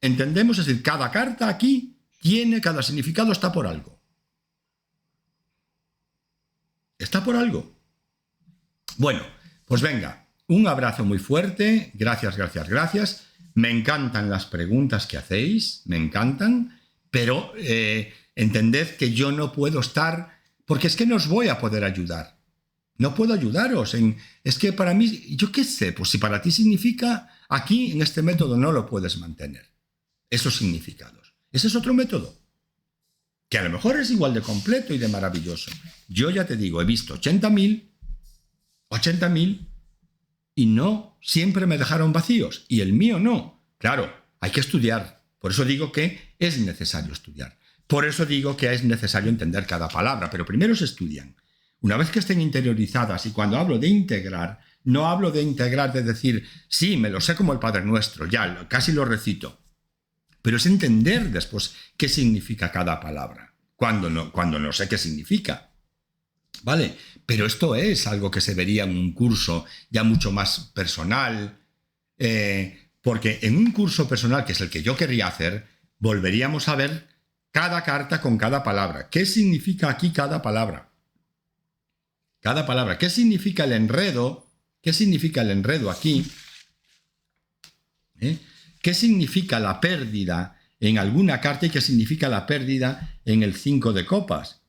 Entendemos, es decir, cada carta aquí tiene, cada significado está por algo. Está por algo. Bueno, pues venga. Un abrazo muy fuerte, gracias. Me encantan las preguntas que hacéis, me encantan, pero entended que yo no puedo estar, porque es que no os voy a poder ayudar. No puedo ayudaros. Es que para mí, yo qué sé, pues si para ti significa, aquí en este método no lo puedes mantener. Esos significados. Ese es otro método, que a lo mejor es igual de completo y de maravilloso. Yo ya te digo, he visto 80.000, y no siempre me dejaron vacíos, y el mío no. Claro, hay que estudiar. Por eso digo que es necesario estudiar. Por eso digo que es necesario entender cada palabra, pero primero se estudian. Una vez que estén interiorizadas, y cuando hablo de integrar, no hablo de integrar de decir, sí, me lo sé como el Padre Nuestro, ya, casi lo recito. Pero es entender después qué significa cada palabra, cuando no sé qué significa. ¿Vale? Pero esto es algo que se vería en un curso ya mucho más personal, porque en un curso personal, que es el que yo querría hacer, volveríamos a ver cada carta con cada palabra. ¿Qué significa aquí cada palabra? Cada palabra. ¿Qué significa el enredo? ¿Qué significa el enredo aquí? ¿Qué significa la pérdida en alguna carta y qué significa la pérdida en el 5 de copas?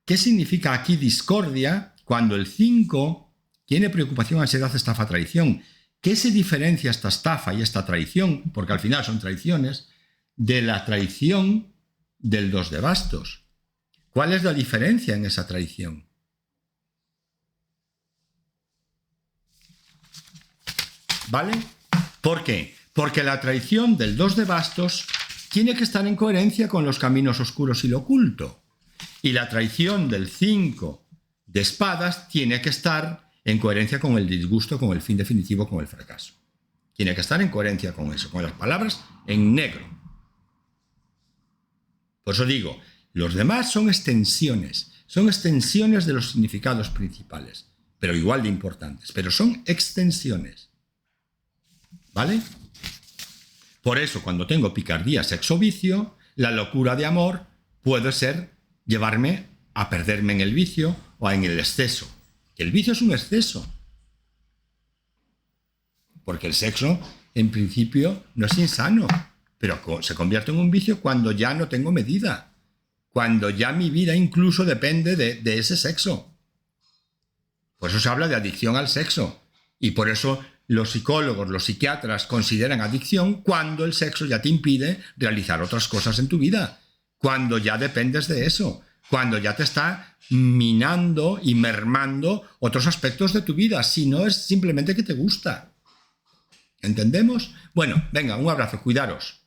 ¿Qué significa aquí discordia cuando el 5 tiene preocupación, ansiedad, estafa, traición? ¿Qué se diferencia esta estafa y esta traición? Porque al final son traiciones, de la traición del 2 de bastos. ¿Cuál es la diferencia en esa traición? ¿Vale? ¿Por qué? Porque la traición del 2 de bastos tiene que estar en coherencia con los caminos oscuros y lo oculto. Y la traición del 5 de espadas tiene que estar en coherencia con el disgusto, con el fin definitivo, con el fracaso. Tiene que estar en coherencia con eso, con las palabras en negro. Por eso digo, los demás son extensiones de los significados principales, pero igual de importantes, pero son extensiones. ¿Vale? Por eso, cuando tengo picardía, sexo, vicio, la locura de amor puede ser llevarme a perderme en el vicio o en el exceso. El vicio es un exceso. Porque el sexo, en principio, no es insano, pero se convierte en un vicio cuando ya no tengo medida. Cuando ya mi vida incluso depende de ese sexo. Por eso se habla de adicción al sexo. Y por eso los psicólogos, los psiquiatras consideran adicción cuando el sexo ya te impide realizar otras cosas en tu vida. Cuando ya dependes de eso. Cuando ya te está minando y mermando otros aspectos de tu vida. Si no es simplemente que te gusta. ¿Entendemos? Bueno, venga, un abrazo, cuidaros.